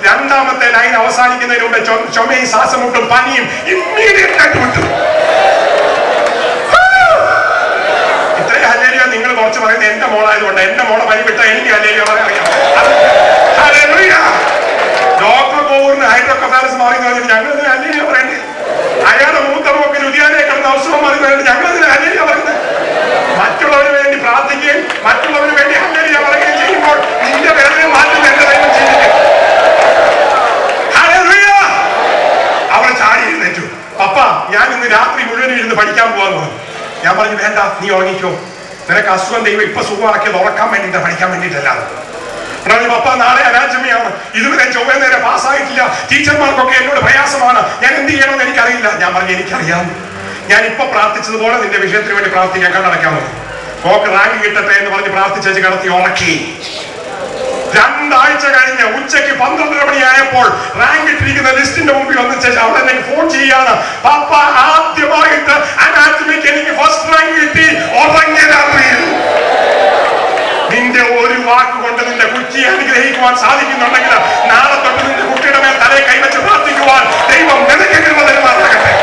രണ്ടാമത്തെ ലൈൻ അവസാനിക്കുന്നതിന് മുമ്പ് ചുമയും ശ്വാസമുട്ടും പനിയും ഇമ്മീഡിയറ്റ് ആയിട്ട് വിട്ടു. ഇത്രയും ഹല്ലേലൂയ നിങ്ങൾ കുറച്ച് പറയുന്നത് എന്റെ മോളായതുകൊണ്ട്. എന്റെ മോളെ പനി വിട്ട എനിക്ക് ഹല്ലേലൂയ പറയാൻ അറിയാം. ഡോക്ടർ കോവൂറിന് ഹൈഡ്രോകഫാലസ് മാറിയെന്ന് പറഞ്ഞിട്ട് ഞങ്ങളതിന് ഹല്ലേലൂയ പറയണ്ടേ? അയാളുടെ മൂത്ത മോക്ക് രുതിയാനെ കിടന്ന അവസരം മാറിയെന്ന് ഞങ്ങളതിന് ഹല്ലേലൂയ പറയുന്നത്. മറ്റുള്ളവന് വേണ്ടി പ്രാർത്ഥിക്കുകയും മറ്റുള്ളവന് വേണ്ടി ഹല്ലേലൂയ പറയുകയും ചെയ്യുമ്പോൾ നിന്റെ വേദന മാറ്റുന്ന എന്റെ ദൈവം ജീവിക്കും. ഹല്ലേലൂയ. അവൾ ചാടി എഴുന്നേറ്റു. പപ്പ, ഞാൻ ഇന്ന് രാത്രി മുഴുവനും ഇരുന്ന് പഠിക്കാൻ പോകാന്ന് പറഞ്ഞു. ഞാൻ പറഞ്ഞു വേണ്ട, നീ ഉറങ്ങിക്കോ. നിനക്ക് അസുഖം ദൈവം ഇപ്പൊ സുഖമാക്കിയത് ഉറക്കാൻ വേണ്ടിയിട്ട്, പഠിക്കാൻ വേണ്ടിയിട്ടല്ലാതെ. പപ്പ, നാളെ അനാചമയാണ്, ഇതുവരെ ചൊവ്വ നേരെ പാസ്സായിട്ടില്ല, ടീച്ചർമാർക്കൊക്കെ എന്നോട് പ്രയാസമാണ്, ഞാൻ എന്ത് ചെയ്യണമെന്ന് എനിക്കറിയില്ല. ഞാൻ പറഞ്ഞു എനിക്കറിയാം, ഞാൻ ഇപ്പൊ പ്രാർത്ഥിച്ചതുപോലെ നിന്റെ വിഷയത്തിന് വേണ്ടി പ്രാർത്ഥിക്കാൻ കണ്ണടയ്ക്കാൻ മതി. മോക്ക് റാങ്ക് കിട്ടട്ടെ എന്ന് പറഞ്ഞ് പ്രാർത്ഥിച്ചു കിടത്തി ഉറക്കി. 2 ആഴ്ച കഴിഞ്ഞ് ഉച്ചയ്ക്ക് 12 മണിയായപ്പോൾ റാങ്ക് ഇട്ടിരിക്കുന്ന ലിസ്റ്റിന്റെ മുമ്പിൽ വന്നിച്ച് അവിടെ എനിക്ക് ഫോൺ ചെയ്യാണ്. പപ്പ, ആദ്യമായിട്ട് അനാറ്റമിക്ക് എനിക്ക് ഫസ്റ്റ് റാങ്ക് കിട്ടി. ഉറങ്ങിയ രാത്രിയിൽ നിന്റെ ഒരു വാക്ക് കൊണ്ട് നിന്റെ കുട്ടിയെ അനുഗ്രഹിക്കുവാൻ സാധിക്കുന്നുണ്ടെങ്കിൽ നാളെ തൊട്ട് നിന്റെ കുട്ടിയുടെ മേൽ തലയെ കൈവച്ച് പ്രാർത്ഥിക്കുവാൻ ദൈവം നിനക്ക് കൃപ തരുമാറാകട്ടെ.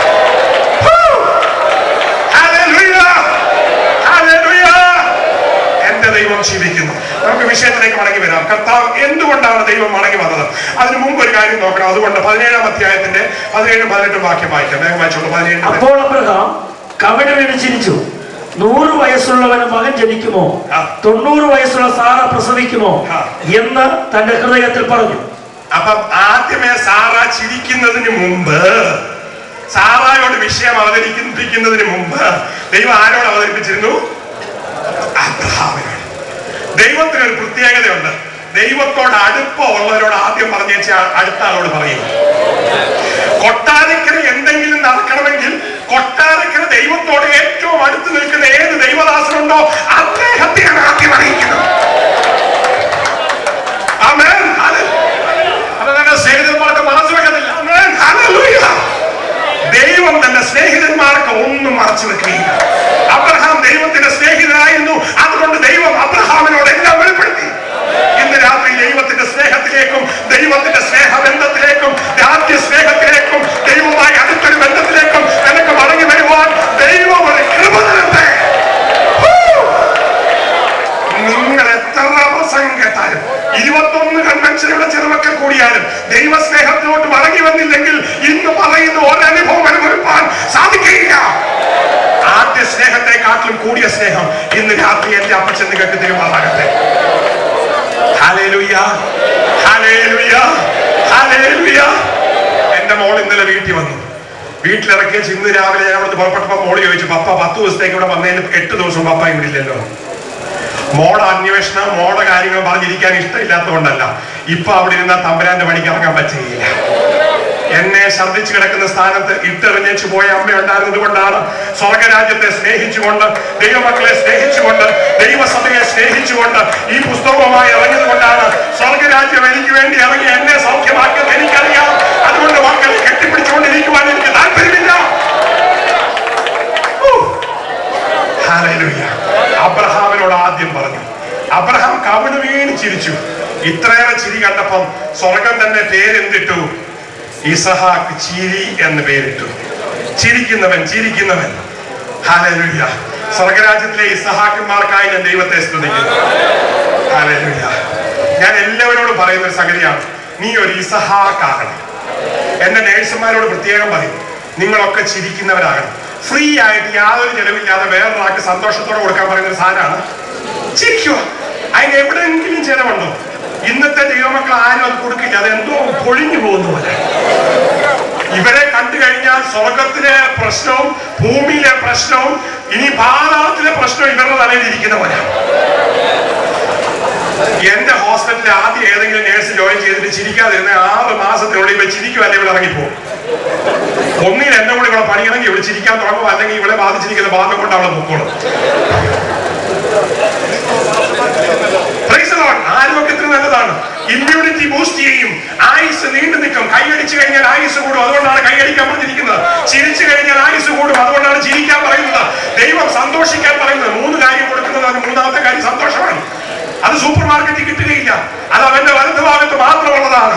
എന്റെ ദൈവം ജീവിക്കുന്നു. നമുക്ക് വിഷയത്തിലേക്ക് മടങ്ങി വരാം. കർത്താവ് എന്തുകൊണ്ടാണ് ദൈവം മടങ്ങി വന്നത്? അതിനു മുമ്പ് ഒരു കാര്യം നോക്കണം. അതുകൊണ്ട് 17-ാം അധ്യായത്തിന്റെ 17-18 വാക്യം വായിക്കാം. വേഗം വായിച്ചോളൂ. 17. അപ്പോൾ അബ്രഹാം കവിണ് വീണ് ചിരിച്ചു. 100 വയസ്സുള്ളവന് മകൻ ജനിക്കുമോ? 90 വയസ്സുള്ള സാറ പ്രസവിക്കുമോ എന്ന് തന്റെ ഹൃദയത്തിൽ പറഞ്ഞു. അപ്പം ആദ്യമേ സാറ ചിരിക്കുന്നതിന് മുമ്പ്, സാറായോട് വിഷയം അവതരിപ്പിക്കുന്നതിന് മുമ്പ് ദൈവം ആരോട് അവതരിപ്പിച്ചിരുന്നു? അബ്രഹാമിനോട്. ദൈവത്തിനൊരു പ്രത്യേകതയുണ്ട്. ദൈവത്തോട് അടുപ്പമുള്ളവരോട് ആദ്യം പറഞ്ഞേച്ച് അടുത്ത ആളോട് പറയും. കൊട്ടാരക്കര എന്തെങ്കിലും നടക്കണമെങ്കിൽ കൊട്ടാരക്കര ദൈവത്തോട് ഏറ്റവും അടുത്ത് നിൽക്കുന്ന ഏത് ദൈവദാസനുണ്ടോ അദ്ദേഹത്തെയാണ് ആദ്യം അറിയിക്കുന്നത്. ആമേൻ. അത് തന്നെ സ്നേഹിതന്മാർക്ക് മറച്ചു വെക്കുന്നില്ല. ആമേൻ. ഹല്ലേലൂയ. ദൈവം തന്റെ സ്നേഹിതന്മാർക്ക് ഒന്നും മറച്ചു വെക്കുകയില്ല. അബ്രഹാം ദൈവത്തിന്റെ സ്നേഹിതനായിരുന്നു. അതുകൊണ്ട് ദൈവം അബ്രഹാമിനോട് എല്ലാം വെളിപ്പെടുത്തി. ഇന്ന് രാത്രി ദൈവത്തിന്റെ സ്നേഹത്തിലേക്കും ദൈവത്തിന്റെ സ്നേഹബന്ധത്തിലേക്കും ആദ്യ സ്നേഹത്തിലേക്കും ദൈവവുമായി അടുത്തൊരു ബന്ധത്തിലേക്കും നിനക്ക് മടങ്ങി വരുവാൻ ദൈവം ഒരു കൃപ തരട്ടെ. നിങ്ങൾ എത്ര പ്രസംഗം കേട്ടാലും 21 കൺവെൻഷനുകളുടെ ചെറുമക്കൾ കൂടിയാലും ദൈവസ്നേഹത്തിലോട്ട് മടങ്ങി വന്നില്ലെങ്കിൽ ഇന്ന് പറയുന്ന ഒരനുഭവം അനുഭവിക്കാൻ സാധിക്കുകയില്ല. ആദ്യ സ്നേഹത്തെക്കാട്ടിലും കൂടിയ സ്നേഹം ഇന്ന് രാത്രി എന്റെ അപ്പച്ചൻ നിങ്ങൾക്ക് തരുമാറാകട്ടെ. Hallelujah, hallelujah, hallelujah. എന്റെ മോൾ ഇന്നലെ വീട്ടിൽ വന്നു. വീട്ടിലിറക്കിയ ഇന്ന് രാവിലെ ഞാൻ അവിടെ പുറപ്പെട്ടപ്പോ മോള് ചോദിച്ചു, പപ്പ 10 ദിവസത്തേക്ക് ഇവിടെ വന്നതിന് 8 ദിവസം പപ്പ ഇവിടെ ഇല്ലല്ലോ. മോടെ അന്വേഷണം, മോടെ കാര്യങ്ങൾ പറഞ്ഞിരിക്കാൻ ഇഷ്ടമില്ലാത്തതുകൊണ്ടല്ല. ഇപ്പൊ അവിടെ ഇരുന്ന തമ്പുരാന്റെ പണിക്ക് ഇറങ്ങാൻ പറ്റുകയില്ല. എന്നെ ഛർദ്ദിച്ചു കിടക്കുന്ന സ്ഥാനത്ത് ഇട്ടെറിഞ്ഞേച്ചു പോയ അമ്മ ഉണ്ടായിരുന്നത് കൊണ്ടാണ്. സ്വർഗരാജ്യത്തെ സ്നേഹിച്ചുകൊണ്ട്, ദൈവമക്കളെ സ്നേഹിച്ചുകൊണ്ട്, ദൈവസഭയെ സ്നേഹിച്ചുകൊണ്ട് ഈ പുസ്തകവുമായി ഇറങ്ങിയത് കൊണ്ടാണ്. സ്വർഗരാജ്യം എനിക്ക് വേണ്ടി ഇറങ്ങി എന്നെ സൗഖ്യമാക്കിയത് എനിക്കറിയാം. അതുകൊണ്ട് മക്കളെ കെട്ടിപ്പിടിച്ചുകൊണ്ടിരിക്കുവാൻ എനിക്ക് താല്പര്യമില്ല. ഹല്ലേലൂയ. അബ്രഹാമിനോട് ആദ്യം പറഞ്ഞു. അബ്രഹാം കവിണ് വീണ് ചിരിച്ചു. ഇത്രയേറെ ചിരി കണ്ടപ്പം സ്വർഗം തന്നെ പേരെന്തിട്ടു? ഇസഹാക്ക് ചിരി എന്ന് പേരിട്ടു. ചിരിക്കുന്നവൻ, ചിരിക്കുന്നവൻ. ഹല്ലേലൂയ. സ്വർഗരാജ്യത്തിലെ ഇസഹാക്കന്മാർക്കായി ഞാൻ ദൈവത്തെ സ്തുതിക്കുന്നു. ഹല്ലേലൂയ. ഞാൻ എല്ലാവരോടും പറയുന്ന ഒരു സംഗതിയാണ്, നീ ഒരു ഇസഹാക്കാകണം. എന്റെ നേഴ്സുമാരോട് പ്രത്യേകം പറയും, നിങ്ങളൊക്കെ ചിരിക്കുന്നവരാകണം. ഫ്രീ ആയിട്ട് യാതൊരു ചെലവില്ലാതെ വേറൊരാൾക്ക് സന്തോഷത്തോടെ കൊടുക്കാൻ പറയുന്ന ഒരു സാധനമാണ് ചിരിക്കുക. അതിന് എവിടെയെങ്കിലും ചെലവുണ്ടോ? ഇന്നത്തെ ദൈവമക്കൾ ആരും അത് കൊടുക്കില്ല. അതെന്തോ പൊഴിഞ്ഞു പോകുന്ന പോലെ. ഇവരെ കണ്ടു കഴിഞ്ഞാൽ സ്വർഗത്തിലെ പ്രശ്നവും ഭൂമിയിലെ പ്രശ്നവും ഇനി പാതാളത്തിലെ പ്രശ്നവും ഇവരുടെ തലയിലിരിക്കുന്ന പോലെയാണ്. എന്റെ ഹോസ്പിറ്റലിൽ ആദ്യം ഏതെങ്കിലും നേഴ്സ് ജോയിൻ ചെയ്തിട്ട് ചിരിക്കാതിരുന്ന 6 മാസത്തിനുള്ളിൽ ഇവ ചിരിക്കുമല്ലേ ഇവിടെ ഇറങ്ങിപ്പോകും. ഒന്നിൽ എന്നെ കൂടെ ഇവിടെ പണിയണമെങ്കിൽ ഇവിടെ ചിരിക്കാൻ തുടങ്ങും, അല്ലെങ്കിൽ ഇവിടെ ബാധിച്ചിരിക്കുന്ന ബാധ കൊണ്ട് അവളെ പൊക്കോളും. ആരോഗ്യത്തിന് നല്ലതാണ്. ഇമ്മ്യൂണിറ്റി ബൂസ്റ്റ് ചെയ്യും. ആയുസ് നീണ്ടു നിൽക്കും. കൈയടിച്ചു കഴിഞ്ഞാൽ ആയുസ് കൂടും. അതുകൊണ്ടാണ് കൈയടിക്കാൻ പറഞ്ഞിരിക്കുന്നത്. ചിരിച്ചു കഴിഞ്ഞാൽ ആയുസ് കൂടും. അതുകൊണ്ടാണ് ചിരിക്കാൻ പറയുന്നത്. ദൈവം സന്തോഷിക്കാൻ പറയുന്നത്. 3 കാര്യം കൊടുക്കുന്നതാണ്. 3ാമത്തെ കാര്യം സന്തോഷമാണ്. അത് സൂപ്പർ മാർക്കറ്റിൽ കിട്ടുകയില്ല. അത് അവന്റെ വലതുഭാഗത്ത് മാത്രമുള്ളതാണ്.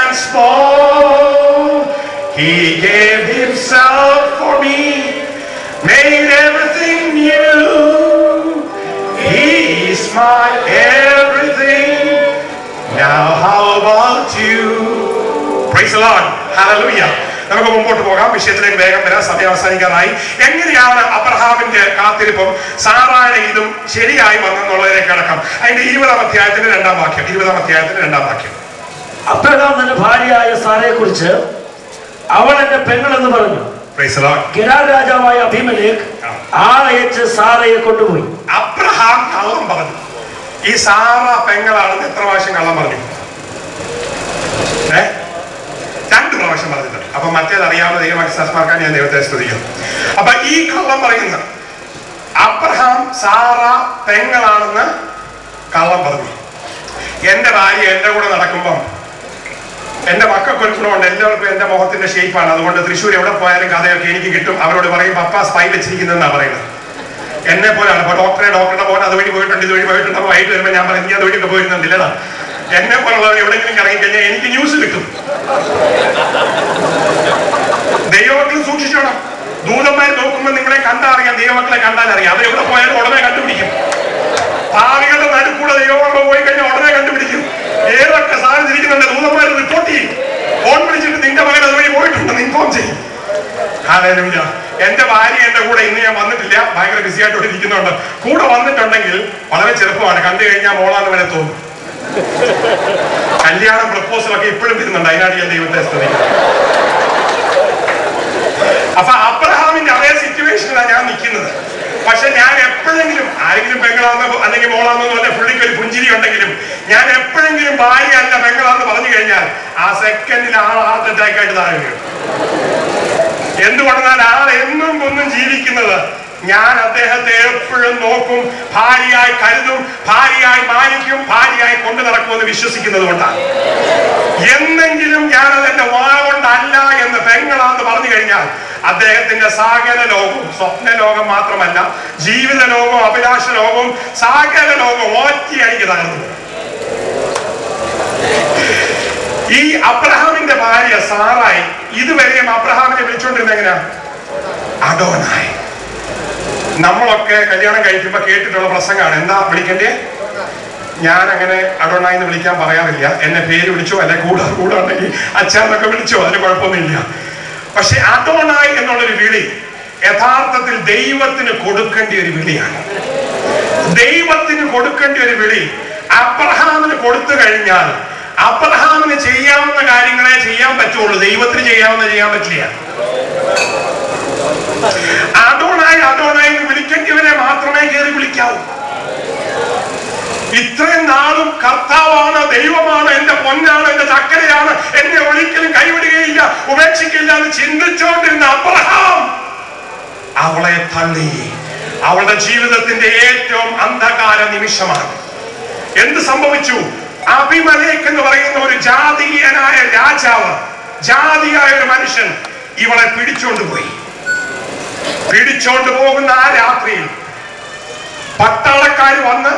and small. He gave himself for me, made everything new. He is my everything. Now how about you? Praise the Lord. Hallelujah. നമുക്ക് മുമ്പോട്ട് പോകാം, വിഷയത്തിലേക്ക് വേഗം വരാം, സമയം അവസാനിക്കാറായി. എങ്ങനെയാണ് അബ്രഹാമിന്റെ കാത്തിരിപ്പും സാറായുടെ ഇതും ശരിയായി വന്നെന്നുള്ളതിലേക്ക് കടക്കാം. അതിന്റെ 20-ാം അധ്യായത്തിന്റെ 2-ാം വാക്യം. 20-ാം അധ്യായത്തിന്റെ 2-ാം വാക്യം. അബ്രഹാം തന്റെ ഭാര്യയായ സാറയെ കുറിച്ച് അവൾ എന്റെ പെങ്ങൾ എന്ന് പറഞ്ഞു. ഗെരാർ രാജാവായ അബീമേലെക്ക് ആളയച്ച് സാറയെ കൊണ്ടുപോയി. അബ്രഹാം കള്ളം പറഞ്ഞു. ഈ സാറ പെങ്ങളാണെന്ന് എത്ര പ്രാവശ്യം കള്ളം പറഞ്ഞു? 2 പ്രാവശ്യം പറഞ്ഞിട്ടുണ്ട്. അപ്പൊ മറ്റേത് അറിയാവുന്ന ദൈവമനുഷ്യന്മാർക്കാണ് ഞാൻ ദൈവത്തെ സ്തുതിക്കുന്നു. അപ്പൊ ഈ കള്ളം പറയുന്ന അബ്രഹാം സാറ പെങ്ങളാണെന്ന് കള്ളം പറഞ്ഞു. എന്റെ ഭാര്യ എന്റെ കൂടെ നടക്കുമ്പം എന്റെ മക്കൾക്ക് ഒരു ഗുണമുണ്ട്, എല്ലാവർക്കും എന്റെ മുഖത്തിന്റെ ഷേപ്പാണ്. അതുകൊണ്ട് തൃശ്ശൂർ എവിടെ പോയാലും കഥയൊക്കെ എനിക്ക് കിട്ടും. അവരോട് പറയും പപ്പ സ്പൈ വെച്ചിരിക്കുന്നതെന്നാണ് പറയുന്നത്. എന്നെ പോലെയാണ്. ഇപ്പൊ ഡോക്ടറുടെ പോലെ അതുവഴി പോയിട്ടുണ്ട്, ഇതുവഴി പോയിട്ടുണ്ട്. അപ്പൊ വൈകിട്ട് വരുമ്പോൾ ഞാൻ പറയും നീ അതുവഴിയൊക്കെ പോയിരുന്നില്ലടാ. എന്നെ പോലുള്ളവർ എവിടെയെങ്കിലും ഇറങ്ങിക്കഴിഞ്ഞാൽ എനിക്ക് ന്യൂസ് കിട്ടും. ദൈവമക്കളും സൂക്ഷിച്ചോണം. ദൂതന്മാർ നോക്കുമ്പോൾ നിങ്ങളെ കണ്ടാൽ അറിയാം, ദൈവമക്കളെ കണ്ടാൽ അറിയാം. അത് എവിടെ പോയാലും ഉടനെ കണ്ടുപിടിക്കും. ഭാവികളുടെ നടുക്കൂടെ ദൈവമക്കൾ പോയി കഴിഞ്ഞാൽ ഉടനെ കണ്ടുപിടിക്കും. ഏതൊക്കെ സാധനം ഇരിക്കുന്നുണ്ട് ദൂതന്മാർ റിപ്പോർട്ട് ചെയ്യും. ഫോൺ വിളിച്ചിട്ട് നിന്റെ മകൻ അതുവഴി പോയിട്ടുണ്ടെന്ന് ഇൻഫോം ചെയ്യും. ഹല്ലേലൂയ. എന്റെ ഭാര്യ എന്റെ കൂടെ ഇന്ന് ഞാൻ വന്നിട്ടില്ല, ഭയങ്കര ബിസി ആയിട്ട് ഇരിക്കുന്നുണ്ട്. കൂടെ വന്നിട്ടുണ്ടെങ്കിൽ വളരെ ചെറുപ്പമാണ്, കണ്ടു കഴിഞ്ഞാൽ മോളാന്ന് വരെ തോന്നും. കല്യാണം പ്രപ്പോസലൊക്കെ ഇപ്പോഴും വരുന്നുണ്ട്. അതിനാണ് ഞാൻ ദൈവത്തെ സ്തുതിക്കുന്നത്. അപ്പൊ അബ്രഹാമിന്റെ അതേ സിറ്റുവേഷനിലാണ് ഞാൻ നിൽക്കുന്നത്. പക്ഷെ ഞാൻ എപ്പോഴെങ്കിലും ആരെങ്കിലും പെങ്ങളാന്ന് അല്ലെങ്കിൽ മോളാന്നോ പറഞ്ഞ പുള്ളിക്ക് ഒരു പുഞ്ചിരി ഉണ്ടെങ്കിലും ഞാൻ എപ്പോഴെങ്കിലും ഭാര്യ അല്ല പെങ്ങളാന്ന് പറഞ്ഞു കഴിഞ്ഞാൽ ആ സെക്കൻഡിൽ ഹാർട്ട് അറ്റാക്ക് ആയിട്ട് താഴെ വീഴും. എന്തുകൊണ്ടെന്നാൽ ആൾ എന്നും ഒന്നും ജീവിക്കുന്നത് ഞാൻ അദ്ദേഹത്തെ എപ്പോഴും നോക്കും, ഭാര്യയായി കരുതും, ഭാര്യയായി മാനിക്കും, ഭാര്യയായി കൊണ്ടു നടക്കുമെന്ന് വിശ്വസിക്കുന്നത് കൊണ്ടാണ്. എന്നെങ്കിലും ഞാനത് എന്റെ വാ കൊണ്ടല്ല എന്ന് പെങ്ങളാന്ന് പറഞ്ഞു കഴിഞ്ഞാൽ അദ്ദേഹത്തിന്റെ സകല ലോകവും, സ്വപ്ന ലോകം മാത്രമല്ല ജീവിത ലോകവും അഭിലാഷ ലോകവും സകല ലോകവും ഒറ്റയടിക്ക് തകർന്നു. ഈ അബ്രഹാമിന്റെ ഭാര്യ സാറായി ഇതുവരെയും അബ്രഹാമിനെ വിളിച്ചോണ്ടിരുന്ന എങ്ങനെയാ? അഡോനായി. നമ്മളൊക്കെ കല്യാണം കഴിക്കുമ്പോ കേട്ടിട്ടുള്ള പ്രസംഗമാണ്. എന്താ വിളിക്കണ്ടേ? ഞാൻ അങ്ങനെ അഡോനായി എന്ന് വിളിക്കാൻ പറയാറില്ല. എന്നെ പേര് വിളിച്ചോ അല്ലെ കൂടെ ഉണ്ടെങ്കിൽ അച്ഛനൊക്കെ വിളിച്ചോ, അതിന് കുഴപ്പമൊന്നുമില്ല. പക്ഷെ അഡോനായി എന്നുള്ളൊരു വിളി യഥാർത്ഥത്തിൽ ദൈവത്തിന് കൊടുക്കേണ്ട ഒരു വിളിയാണ്. ദൈവത്തിന് കൊടുക്കേണ്ട ഒരു വിളി അബ്രഹാമിന് കൊടുത്തു കഴിഞ്ഞാൽ അബ്രഹാമിന് ചെയ്യാവുന്ന കാര്യങ്ങളെ ചെയ്യാൻ പറ്റുള്ളൂ, ദൈവത്തിന് ചെയ്യാൻ പറ്റില്ല. അഡോനായി അഡോനായി എന്ന് വിളിക്കേണ്ടവരെ മാത്രമേ കയറി വിളിക്കാവൂ. ഇത്രയും നാളും കർത്താവാണ്, ദൈവമാണ്, എന്റെ പൊന്നാണ്, എന്റെ ചക്കരയാണ്, എന്നെ ഒരിക്കലും കൈവിടുകയില്ല, ഉപേക്ഷിക്കില്ല എന്ന് ചിന്തിച്ചുകൊണ്ടിരുന്ന അബ്രഹാം അവളെ തള്ളി. അവളുടെ ജീവിതത്തിന്റെ ഏറ്റവും അന്ധകാര നിമിഷമാണ്. എന്ത് സംഭവിച്ചു? അബീമേലെക്ക് എന്ന് പറയുന്ന ഒരു ജാതീയനായ രാജാവ്, ജാതിയായ ഒരു മനുഷ്യൻ ഇവളെ പിടിച്ചോണ്ടുപോയി. പിടിച്ചോണ്ട് പോകുന്ന ആ രാത്രിയിൽ പട്ടാളക്കാർ വന്ന്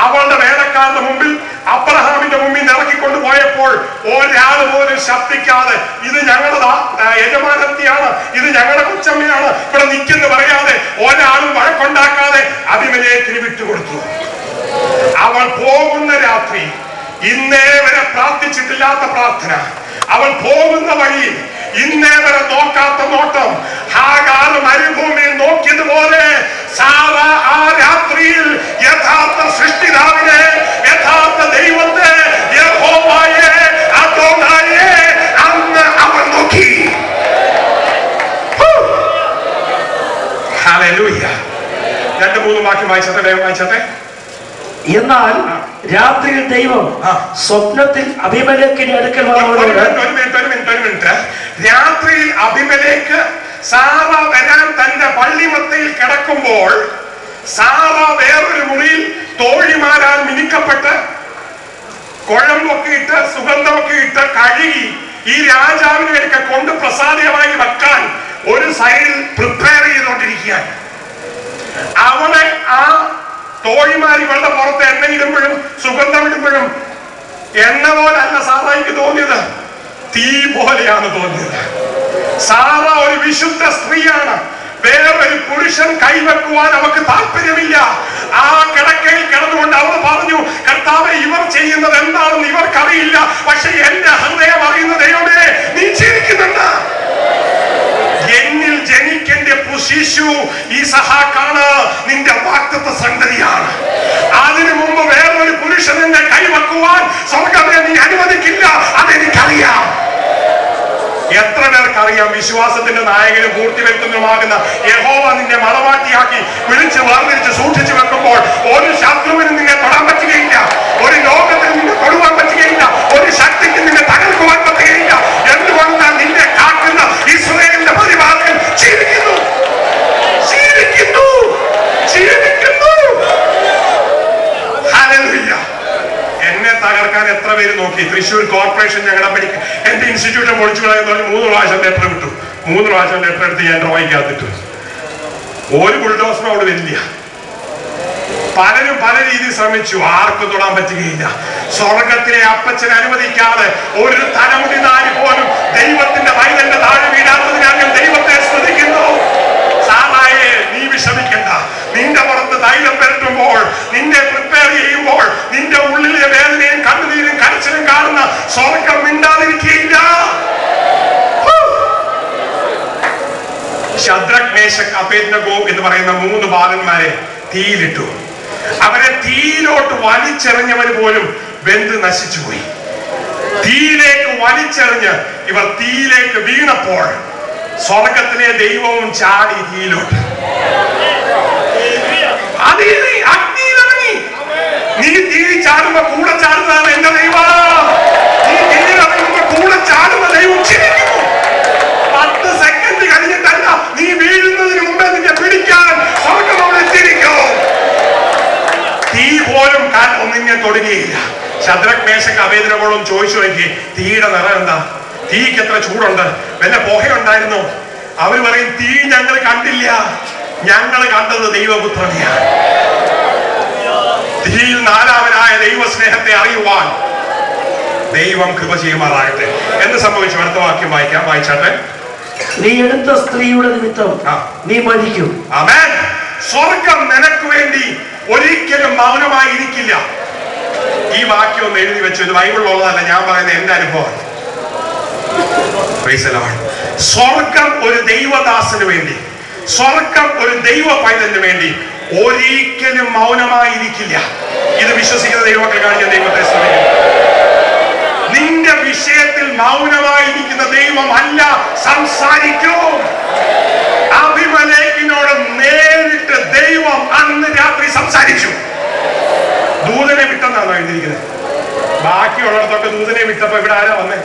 അവളുടെ വേലക്കാരുടെ മുമ്പിൽ അബ്രഹാമിന്റെ മുമ്പിൽ ഇറക്കിക്കൊണ്ട് പോയപ്പോൾ ഒരാൾ പോലും ശബ്ദിക്കാതെ ഇത് ഞങ്ങളുടെ യജമാനത്തിയാണ്, ഇത് ഞങ്ങളുടെ കൊച്ചമ്മയാണ്, ഇവിടെ നിൽക്കെന്ന് പറയാതെ ഒരാളും വഴക്കുണ്ടാക്കാതെ അബീമേലെക്കിന് വിട്ടുകൊടുത്തു. അവൾ പോകുന്ന രാത്രി ഇന്നേ വരെ പ്രാർത്ഥിച്ചിട്ടില്ലാത്ത പ്രാർത്ഥന, അവൾ പോകുന്ന വഴിയിൽ ഇന്നേ വരെ നോക്കാത്ത നോട്ടം, ഹാഗാർ മരുഭൂമിയിൽ നോക്കിയതുപോലെ സാറ ആ രാത്രിയിൽ യഥാർത്ഥ സൃഷ്ടിതാവിനെ, യഥാർത്ഥ ദൈവത്തെ, യഹോവയെ, അദോനായെ അന്ന് അവൾ നോക്കി. ഹല്ലേലൂയ. 2-3 വാക്യം വായിച്ചത്തെ, വേഗം വായിച്ചത്തെ. എന്നാൽ രാത്രിയിൽ ദൈവം സ്വപ്നത്തിൽ അബീമേലെക്കിന്റെ അടുക്കൽ രാത്രിയിൽ അബീമേലെക്ക് സാറ വരാൻ തന്റെ പള്ളിമത്തയിൽ കിടക്കുമ്പോൾ സാറ വേറൊരു മുറിയിൽ തോഴിമാരാൽ മിനുക്കപ്പെട്ട് കുഴമ്പൊക്കെ ഇട്ട് സുഗന്ധമൊക്കെ ഇട്ട് കഴുകി ഈ രാജാവിനെയൊക്കെ കൊണ്ട് പ്രസാദമായി വെക്കാൻ ഒരു സൈഡിൽ പ്രിപ്പയർ ചെയ്തുകൊണ്ടിരിക്കുകയാണ്. അവളെ ആ തോഴിമാരി വെള്ളം പുറത്ത് എണ്ണയിടുമ്പോഴും സുഗന്ധമിടുമ്പോഴും എണ്ണ പോലല്ല സാറായിക്ക് തോന്നിയത്. തീ പോലെയാണ് തോന്നിയത്. സാറ ഒരു വിശുദ്ധ സ്ത്രീയാണ്. വേറൊരു പുരുഷൻ കൈവെക്കുവാൻ അവർക്ക് താല്പര്യമില്ല. ആ കിടക്കയിൽ കിടന്നുകൊണ്ട് അവൾ പറഞ്ഞു, കർത്താവേ, ഇവർ ചെയ്യുന്നത് എന്താണെന്ന് ഇവർക്കറിയില്ല, പക്ഷെ എന്റെ ഹൃദയം അറിയുന്ന ദൈവമേ, നീ ചിരിക്കുന്നുണ്ട്. എന്നിൽ ജനിക്കേണ്ട ശിശു ഈസഹാക്കാണ്, നിന്റെ വാഗ്ദത്ത സംഗതിയാണ്. അതിനു മുമ്പ് വേറൊരു പുരുഷൻ എന്നെ കൈവെക്കുവാൻ സ്വർഗ്ഗമേ നീ അനുവദിക്കില്ല, അതെനിക്കറിയാം. എത്ര പേർക്കറിയാം വിശ്വാസത്തിന്റെ നായകനും പൂർത്തിവെക്കുന്നതുമാകുന്ന യഹോവ നിന്നെ മണവാട്ടിയാക്കി വിളിച്ച് വേർതിരിച്ച് സൂക്ഷിച്ചു വെക്കുമ്പോൾ ഒരു ശത്രുവിനും നിന്നെ തൊടാൻ പറ്റുകയില്ല, ഒരു ലോകത്തിന് നിന്നെ തൊടുവാൻ പറ്റുകയില്ല, ഒരു ശക്തിക്ക് നിന്നെ തകർക്കുവാൻ പറ്റുകയില്ല. എന്തുകൊണ്ടാണ് നിന്നെ കാക്കുന്ന ഇസ്രായേലിന്റെ പരിപാലകൻ ജീവിക്കുന്നു, ജീവിക്കുന്നു, ജീവിക്കുന്നു. ഹല്ലേലൂയ. എന്നെ തകർക്കാൻ എത്ര പേര് നോക്കി. തൃശ്ശൂർ കോർപ്പറേഷൻ ഞങ്ങളുടെ എന്റെ ഇൻസ്റ്റിറ്റ്യൂഷൻ പൊളിച്ചു കളയെന്ന് പറഞ്ഞ് 3 പ്രാവശ്യം ലെറ്റർ വിട്ടു. 3 പ്രാവശ്യം ലെറ്റർ എടുത്ത് ഞാൻ ഡ്രോയിക്കകത്തിട്ടു. ഒരു ബുൾഡോസറും അവിടെ വരില്ല. പലരും പല രീതിയിൽ ശ്രമിച്ചു, ആർക്കും തൊടാൻ പറ്റുകയില്ല. സ്വർഗത്തിലെ അപ്പച്ചൻ അനുവദിക്കാതെ ഒരു തലമുടി നാരി പോലും ദൈവത്തിന്റെ വൈതന്റെ താഴെ വീഴാത്തതിനാൽ ഞാൻ ദൈവത്തെ സ്തുതിക്കുന്നു. സാറായെ, നീ വിഷമിക്കണ്ട. നിന്റെ പുറത്ത് തൈലം പെരട്ടുമ്പോൾ, നിന്നെ പ്രിപ്പയർ ചെയ്യുമ്പോൾ, നിന്റെ ഉള്ളിലെ വേദനയും കണ്ണുനീരും കരച്ചിലും കാണുന്ന സ്വർഗം മിണ്ടാതിരിക്കുകയില്ല. ശദ്രക്, മേശക്, അബേദ്നഗോ എന്ന് പറയുന്ന 3 ബാലന്മാരെ തീയിലിട്ടു. അവരെ തീയിലോട്ട് വലിച്ചെറിഞ്ഞവർ പോലും വെന്ത് നശിച്ചുപോയി. തീയിലേക്ക് വലിച്ചെറിഞ്ഞ് ഇവർ തീയിലേക്ക് വീണപ്പോൾ സ്വർഗത്തിലെ ദൈവവും ചാടി തീയിലോട്ട്. അഗ്നിയിലിറങ്ങി. നീ തീ ചാടുമ്പോ കൂടെ ചാടുന്നതാണ് എന്റെ ദൈവം. നീ തീയിലിറങ്ങുമ്പോ കൂടെ ചാടുന്ന ദൈവം ചിരിക്കുന്നു. 10 സെക്കൻഡ് കഴിഞ്ഞിട്ടല്ല, നീ വീഴുന്നതിന് മുമ്പേ നിന്നെ പിടിക്കാൻ സ്വർഗം അവിടെ ചിരിക്കും. തീ പോലും ഒന്നിനെ തൊടുകയില്ല. ശദ്രക്, മേശക്, അബേദ്നഗോയും ചോദിച്ചു നോക്കി, തീയുടെ നിറം എന്താ? തീക്ക് എത്ര ചൂടുണ്ട്? വല്ല പുകയുണ്ടായിരുന്നു? അവർ പറയും, തീ ഞങ്ങൾ കണ്ടില്ല, ഞങ്ങൾ കണ്ടത് ദൈവപുത്രനെയാണ്. തീയിൽ 4-വനായ ദൈവസ്നേഹത്തെ അറിയുവാൻ ദൈവം കൃപ ചെയ്യുമാറാകട്ടെ. എന്ത് സംഭവിച്ചു? അടുത്ത വാക്യം വായിക്കാം, വായിച്ചാട്ടെ. നീ എടുത്ത സ്ത്രീയുടെ നിമിത്തം നീ മരിക്കും. ആമേൻ. സ്വർഗം നിനക്ക് വേണ്ടി ഒരിക്കലും മൗനമായി ഇരിക്കില്ല. ഈ വാക്യം ഒന്ന് എഴുതി വെച്ചു. ഇത് ബൈബിളിലുള്ളതല്ല, ഞാൻ പറയുന്നത് എന്റെ അനുഭവം. സ്വർഗം ഒരു ദൈവദാസന് വേണ്ടി, സ്വർഗം ഒരു ദൈവ പൈതലിന് വേണ്ടി ഒരിക്കലും മൗനമായിരിക്കില്ല. ഇത് വിശ്വസിക്കുന്ന ദൈവമക്കൾ കാണിച്ച ദൈവത്തെ ശ്രമിക്കുന്നു. നിന്റെ വിഷയത്തിൽ മൗനമായിരിക്കുന്ന ദൈവം അല്ല, സംസാരിക്കും. അബിമേലെക്കിനോട് നേരിട്ട് ദൈവം അന്ന് രാത്രി സംസാരിച്ചു. ദൂതനെ വിട്ടെന്നാണോ എഴുതിയിരിക്കുന്നത്? ബാക്കിയുള്ളിടത്തൊക്കെ ദൂതനെ വിട്ടപ്പോ ഇവിടെ ആരാ വന്നേ?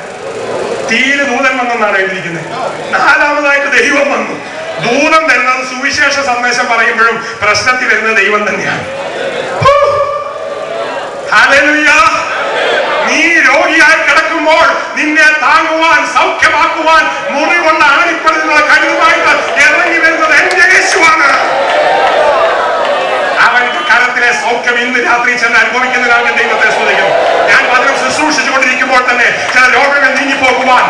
തീയില് ദൂതൻ വന്നെന്നാണ് എഴുതിയിരിക്കുന്നത്. 4-മതായിട്ട് ദൈവം വന്നു. ദൂതൻ വരുന്നത് സുവിശേഷ സന്ദേശം പറയുമ്പോഴും പ്രശ്നത്തിൽ വരുന്ന ദൈവം തന്നെയാണ്. ഹല്ലേലൂയ. നീ രോഗിയായി കിടക്കുമ്പോൾ നിന്നെ താങ്ങുവാൻ, സൗഖ്യമാക്കുവാൻ, മുറിവുള്ള ആണിപ്പെടുന്ന കഴിവുമായിട്ട് ഇറങ്ങി വരുന്നത് എന്റെ യേശുവാണ്. അവന്റെ കരത്തിലെ സൗഖ്യം ഇന്ന് രാത്രി ചെന്ന് അനുഭവിക്കുന്നതിനാണ് ദൈവത്തെ സ്തുതിക്കുന്നു. ഞാൻ പലരും ശുശ്രൂഷിച്ചുകൊണ്ടിരിക്കുമ്പോൾ തന്നെ ചില രോഗങ്ങൾ നീങ്ങിപ്പോകുവാൻ,